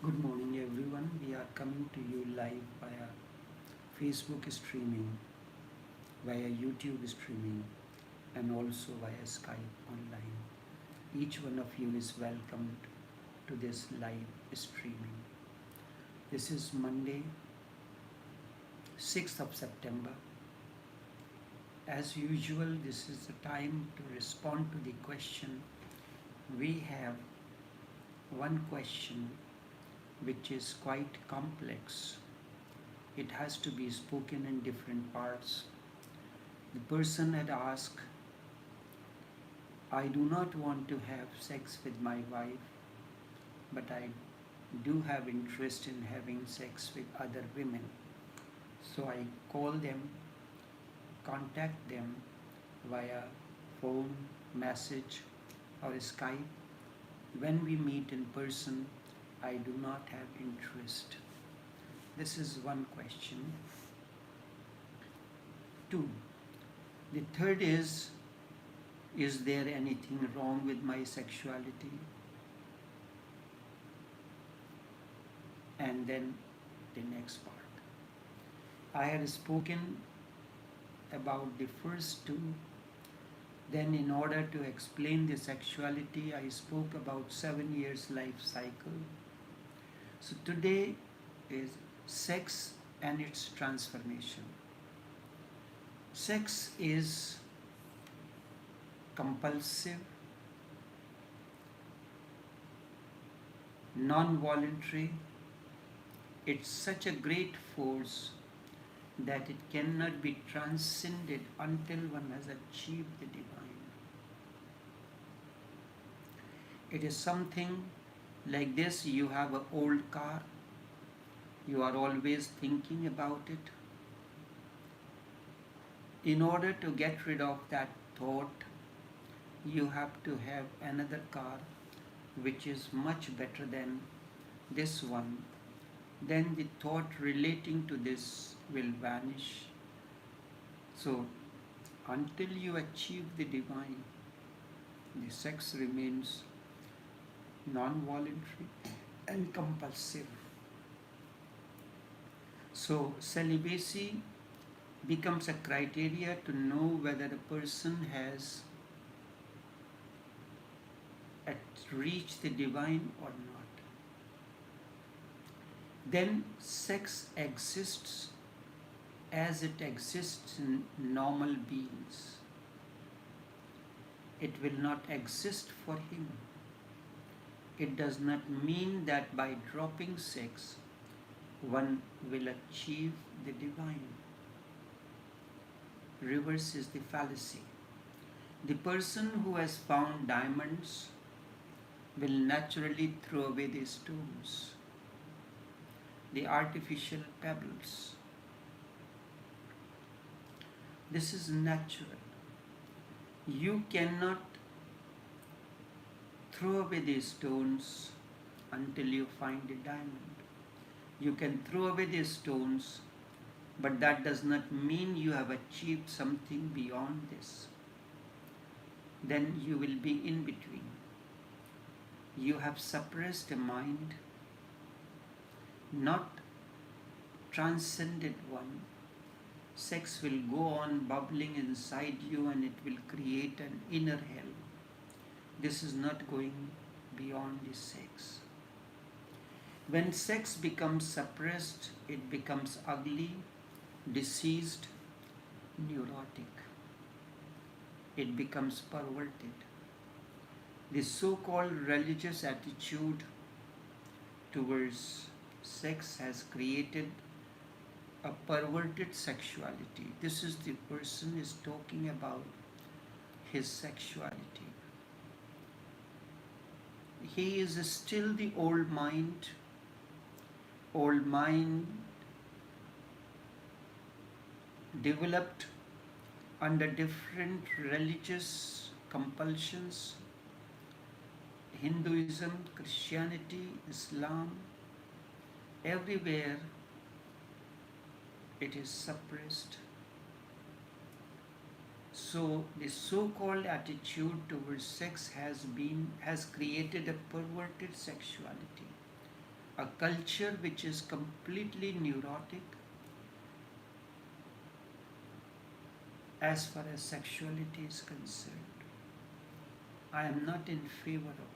Good morning, everyone. We are coming to you live via Facebook streaming, via YouTube streaming, and also via Skype online. Each one of you is welcomed to this live streaming. This is Monday, 6th of September. As usual, this is the time to respond to the question. We have one question which is quite complex. It has to be spoken in different parts. The person had asked, I do not want to have sex with my wife, but I do have interest in having sex with other women. So I call them, contact them via phone, message, or Skype. When we meet in person, I do not have interest. This is one question. Two, the third is there anything wrong with my sexuality? And then the next part. I had spoken about the first two. Then in order to explain the sexuality, I spoke about 7 years life cycle. So today is sex and its transformation. Sex is compulsive, non-voluntary. It's such a great force that it cannot be transcended until one has achieved the divine. It is something like this: you have an old car, you are always thinking about it. In order to get rid of that thought, you have to have another car which is much better than this one. Then the thought relating to this will vanish. So, until you achieve the divine, the sex remains non-voluntary and compulsive. So, celibacy becomes a criteria to know whether a person has reached the divine or not. Then sex exists as it exists in normal beings. It will not exist for him. It does not mean that by dropping sex, one will achieve the divine. Reverse is the fallacy. The person who has found diamonds will naturally throw away the stones, the artificial pebbles. This is natural. You cannot throw away the stones until you find a diamond. You can throw away the stones, but that does not mean you have achieved something beyond this. Then you will be in between. You have suppressed a mind, not transcended one. Sex will go on bubbling inside you and it will create an inner hell. This is not going beyond the sex. When sex becomes suppressed, it becomes ugly, diseased, neurotic. It becomes perverted. The so-called religious attitude towards sex has created a perverted sexuality. This is the person is talking about his sexuality. He is still the old mind developed under different religious compulsions, Hinduism, Christianity, Islam, everywhere it is suppressed. So the so-called attitude towards sex has created a perverted sexuality. a culture which is completely neurotic as far as sexuality is concerned. I am not in favor of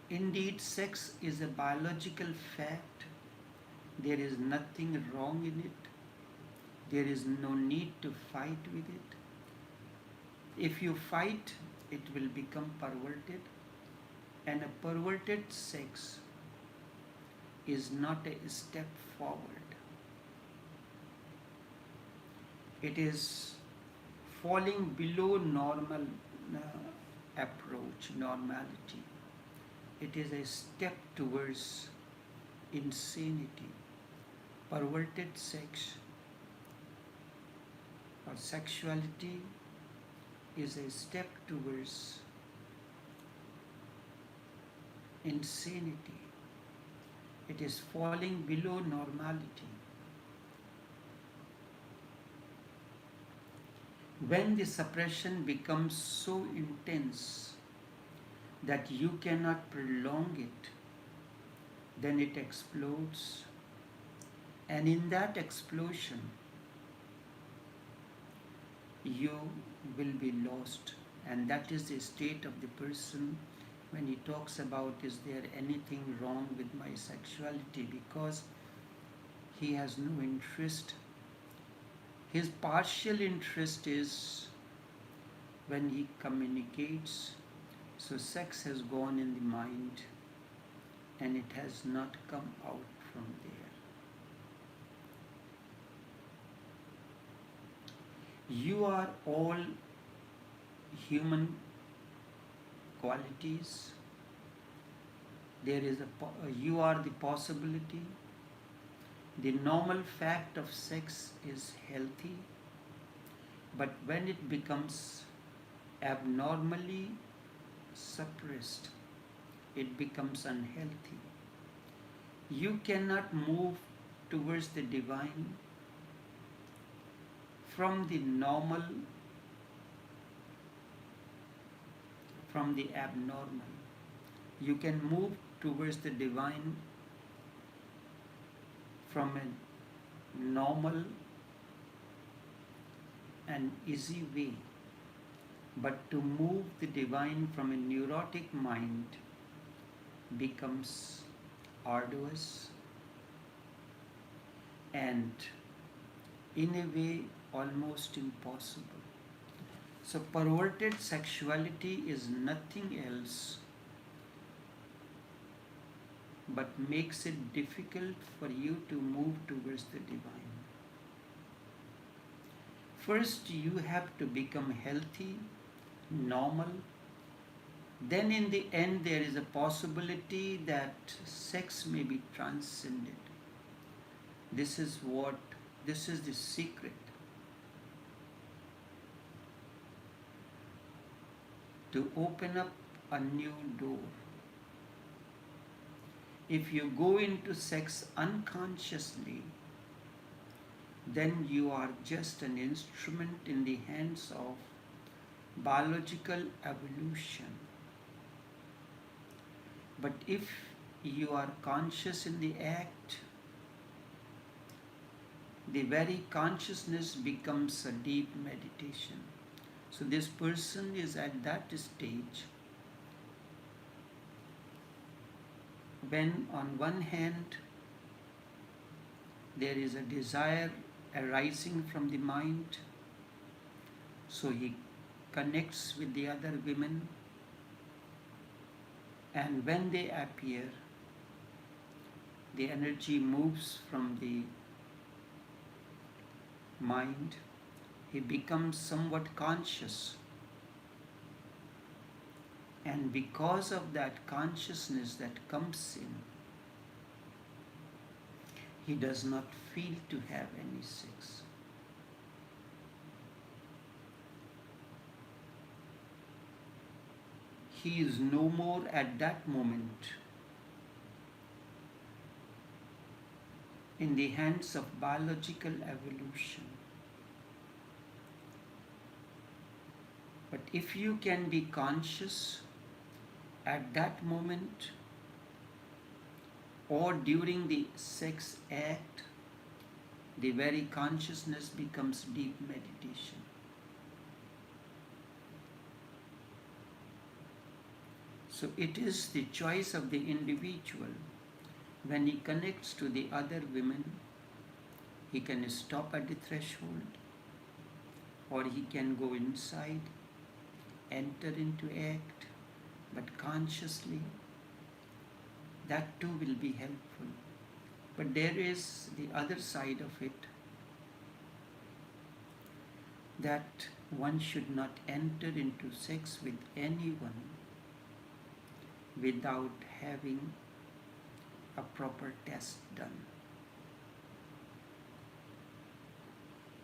it. Indeed, sex is a biological fact. There is nothing wrong in it. There is no need to fight with it. If you fight, it will become perverted, and a perverted sex is not a step forward. It is falling below normal approach, normality. It is a step towards insanity. Perverted sex or sexuality is a step towards insanity. It is falling below normality. When the suppression becomes so intense that you cannot prolong it, then it explodes. And in that explosion, you will be lost. And that is the state of the person when he talks about, is there anything wrong with my sexuality? Because he has no interest. His partial interest is when he communicates. So sex has gone in the mind and it has not come out from there. You are all human qualities. You are the possibility. The normal fact of sex is healthy, but when it becomes abnormally suppressed, it becomes unhealthy. You cannot move towards the divine from the normal, from the abnormal. You can move towards the divine from a normal and easy way. But to move the divine from a neurotic mind becomes arduous and in a way almost impossible. So perverted sexuality is nothing else but makes it difficult for you to move towards the divine. First, you have to become healthy, normal. Then in the end, there is a possibility that sex may be transcended. This is the secret. To open up a new door. If you go into sex unconsciously, then you are just an instrument in the hands of biological evolution. But if you are conscious in the act, the very consciousness becomes a deep meditation. So this person is at that stage when on one hand there is a desire arising from the mind, so he connects with the other women, and when they appear, the energy moves from the mind. He becomes somewhat conscious, and because of that consciousness that comes in, he does not feel to have any sex. He is no more at that moment in the hands of biological evolution. But if you can be conscious at that moment, or during the sex act, the very consciousness becomes deep meditation. So it is the choice of the individual. When he connects to the other women, he can stop at the threshold, or he can go inside, enter into act, but consciously. That too will be helpful. But there is the other side of it, that one should not enter into sex with anyone without having a proper test done.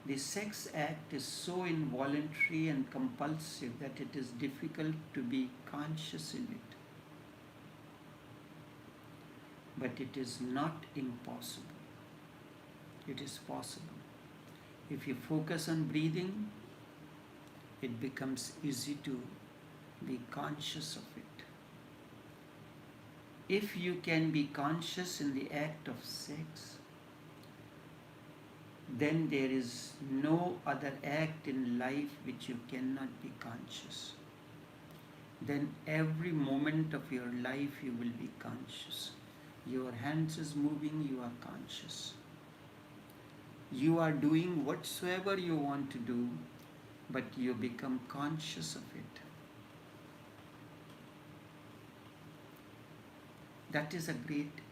The sex act is so involuntary and compulsive that it is difficult to be conscious in it. But it is not impossible. It is possible. If you focus on breathing, it becomes easy to be conscious of it. If you can be conscious in the act of sex, then there is no other act in life which you cannot be conscious. Then every moment of your life you will be conscious. Your hands is moving, you are conscious. You are doing whatsoever you want to do, but you become conscious of it. That is a great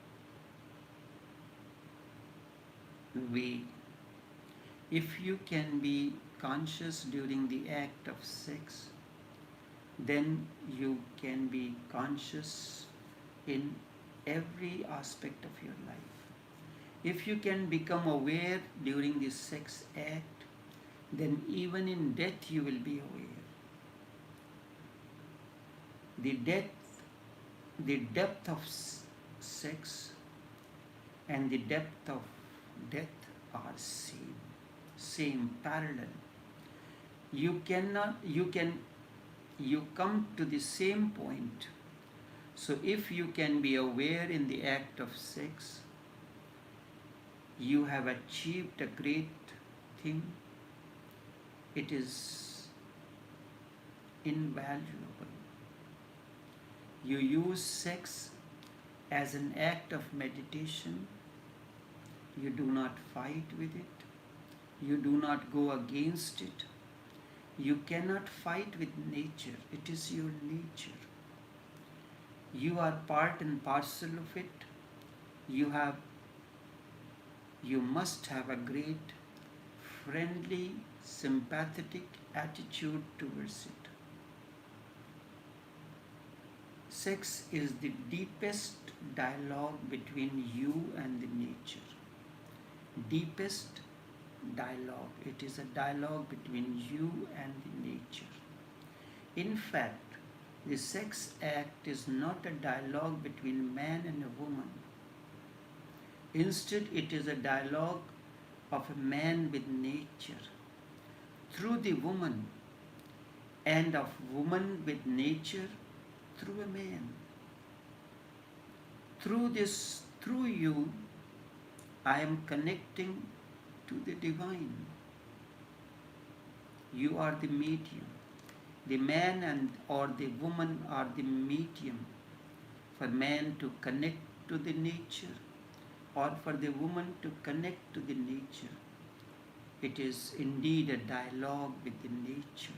way. If you can be conscious during the act of sex, then you can be conscious in every aspect of your life. If you can become aware during the sex act, then even in death you will be aware. The depth of sex and the depth of death are same, parallel. You come to the same point. So if you can be aware in the act of sex, you have achieved a great thing. It is invaluable. You use sex as an act of meditation. You do not fight with it. You do not go against it. You cannot fight with nature. It is your nature. You are part and parcel of it. You must have a great friendly, sympathetic attitude towards it. Sex is the deepest dialogue between you and the nature. Deepest dialogue. It is a dialogue between you and the nature. In fact, the sex act is not a dialogue between man and a woman. Instead, it is a dialogue of a man with nature through the woman, and of woman with nature through a man. Through you, I am connecting to the divine. You are the medium. The man or the woman are the medium for man to connect to the nature, or for the woman to connect to the nature. It is indeed a dialogue with the nature.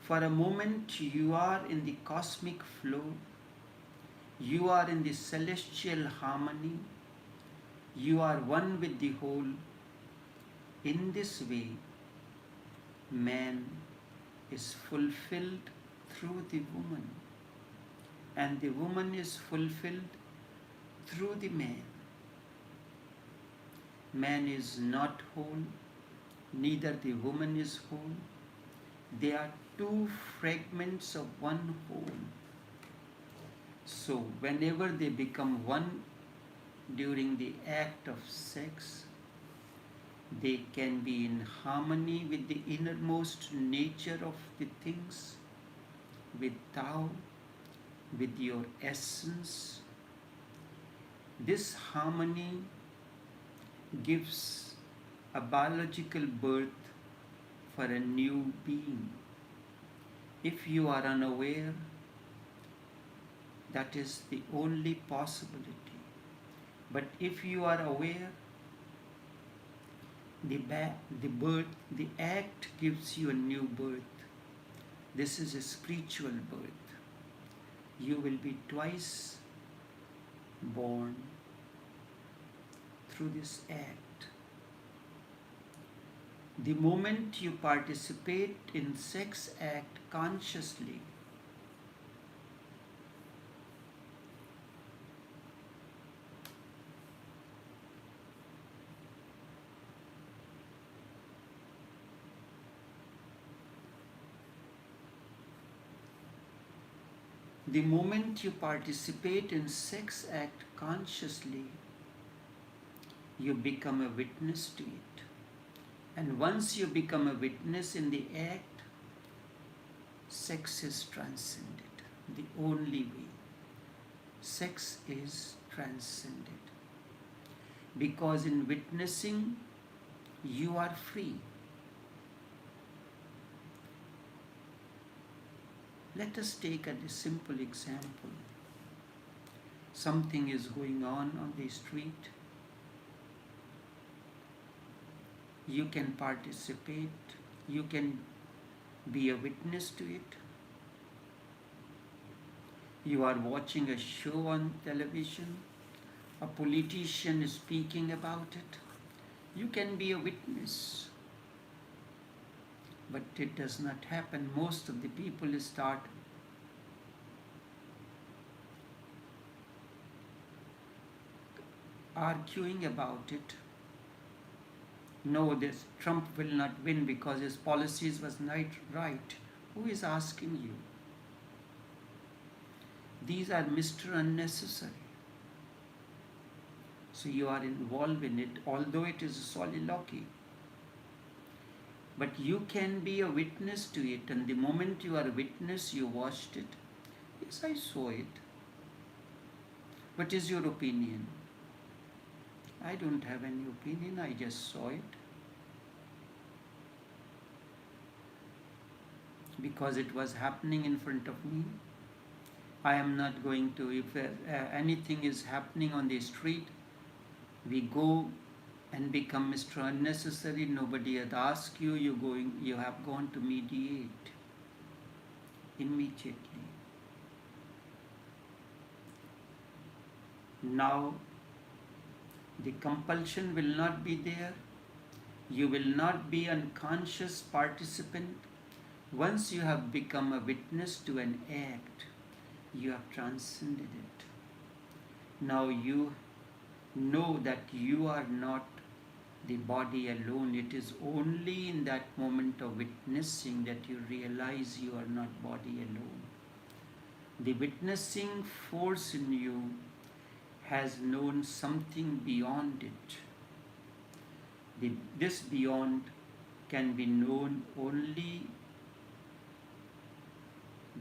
For a moment you are in the cosmic flow, you are in the celestial harmony, you are one with the whole. In this way, man is fulfilled through the woman, and the woman is fulfilled through the man. Man is not whole, neither the woman is whole. They are two fragments of one whole. So whenever they become one during the act of sex, they can be in harmony with the innermost nature of the things, with Tao, with your essence, This harmony gives a biological birth for a new being. If you are unaware, that is the only possibility. But if you are aware, the act gives you a new birth. This is a spiritual birth. You will be twice born through this act. The moment you participate in sex act consciously, the moment you participate in sex act consciously, you become a witness to it. And once you become a witness in the act, sex is transcended. The only way. Sex is transcended. Because in witnessing, you are free. Let us take a simple example. Something is going on the street. You can participate. You can be a witness to it. You are watching a show on television. A politician is speaking about it. You can be a witness. But it does not happen. Most of the people start arguing about it. No, this Trump will not win because his policies was not right. Who is asking you? These are Mr. Unnecessary. So you are involved in it, although it is soliloquy. But you can be a witness to it, and the moment you are a witness, you watched it. Yes, I saw it. What is your opinion? I don't have any opinion, I just saw it. Because it was happening in front of me. I am not going to, if anything is happening on the street, we go and become Mr. Unnecessary. Nobody had asked you, you have gone to mediate immediately. Now, the compulsion will not be there. You will not be unconscious participant. Once you have become a witness to an act, you have transcended it. Now you know that you are not the body alone. It is only in that moment of witnessing that you realize you are not body alone. The witnessing force in you has known something beyond it. This beyond can be known only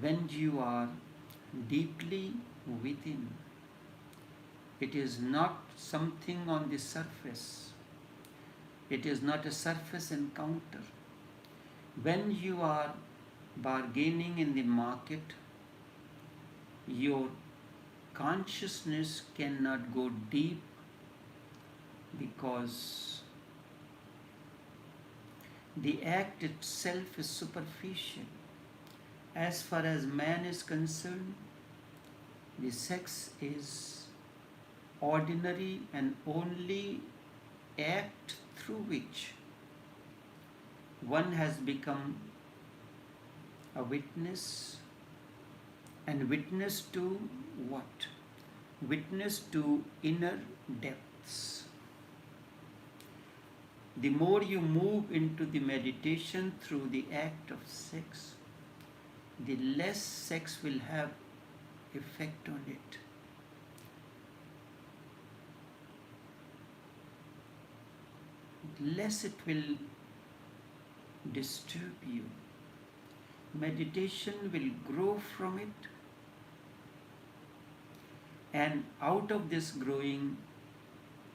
when you are deeply within. It is not something on the surface. It is not a surface encounter. When you are bargaining in the market, your consciousness cannot go deep because the act itself is superficial. As far as man is concerned, the sex is ordinary and only act through which one has become a witness. And witness to what? Witness to inner depths. The more you move into the meditation through the act of sex, the less sex will have effect on it. Less it will disturb you. Meditation will grow from it, And out of this growing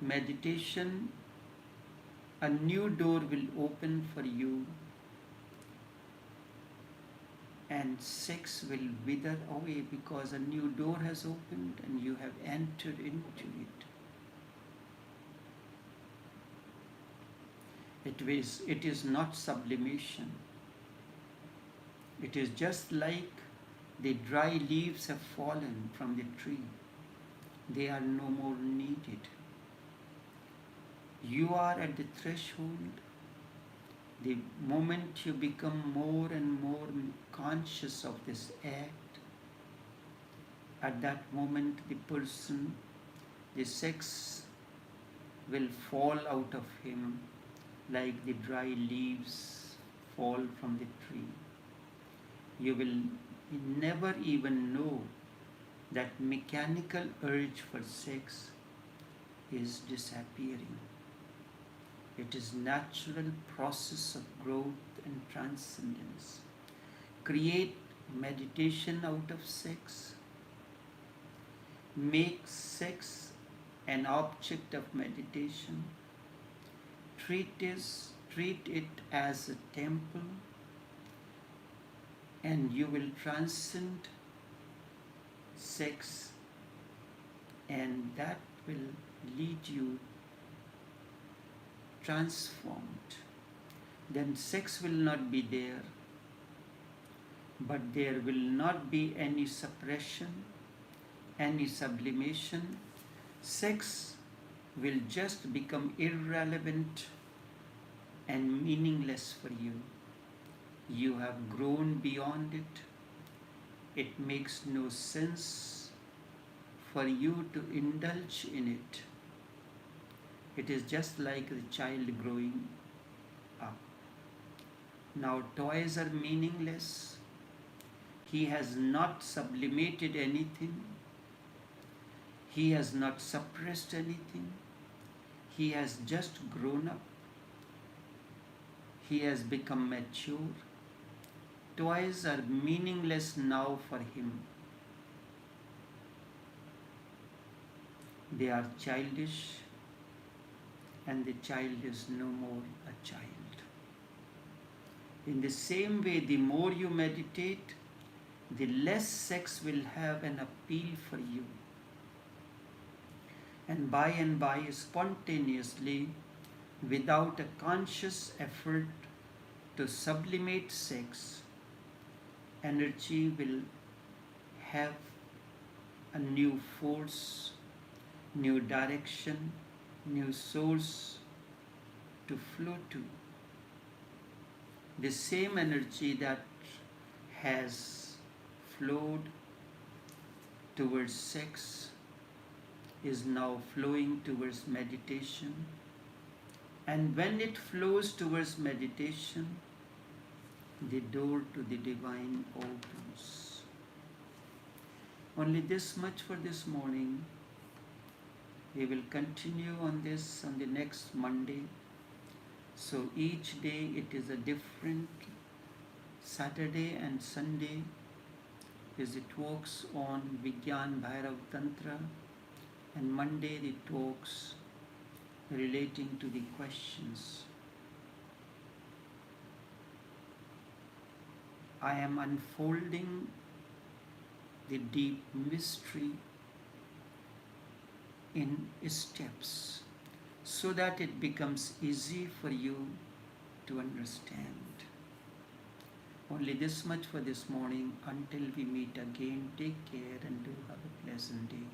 meditation, a new door will open for you, and sex will wither away because a new door has opened and you have entered into it. It is not sublimation. It is just like the dry leaves have fallen from the tree. They are no more needed. You are at the threshold. The moment you become more and more conscious of this act, at that moment the sex will fall out of him like the dry leaves fall from the tree. You will never even know that mechanical urge for sex is disappearing. It is natural process of growth and transcendence. Create meditation out of sex. Make sex an object of meditation. Treat it as a temple, and you will transcend sex, and that will lead you transformed. Then sex will not be there, but there will not be any suppression, any sublimation. Sex will just become irrelevant and meaningless for you. You have grown beyond it. It makes no sense for you to indulge in it. It is just like the child growing up. Now toys are meaningless. He has not sublimated anything. He has not suppressed anything. He has just grown up. He has become mature. Toys are meaningless now for him. They are childish, and the child is no more a child. In the same way, the more you meditate, the less sex will have an appeal for you. And by, spontaneously, without a conscious effort to sublimate sex, energy will have a new force, new direction, new source to flow to. The same energy that has flowed towards sex is now flowing towards meditation. And when it flows towards meditation, the door to the divine opens. Only this much for this morning. We will continue on this on the next Monday. So each day it is a different. Saturday and Sunday is the talks on Vigyan Bhairav Tantra, and Monday the talks relating to the questions. I am unfolding the deep mystery in steps so that it becomes easy for you to understand. Only this much for this morning. Until we meet again, take care and do have a pleasant day.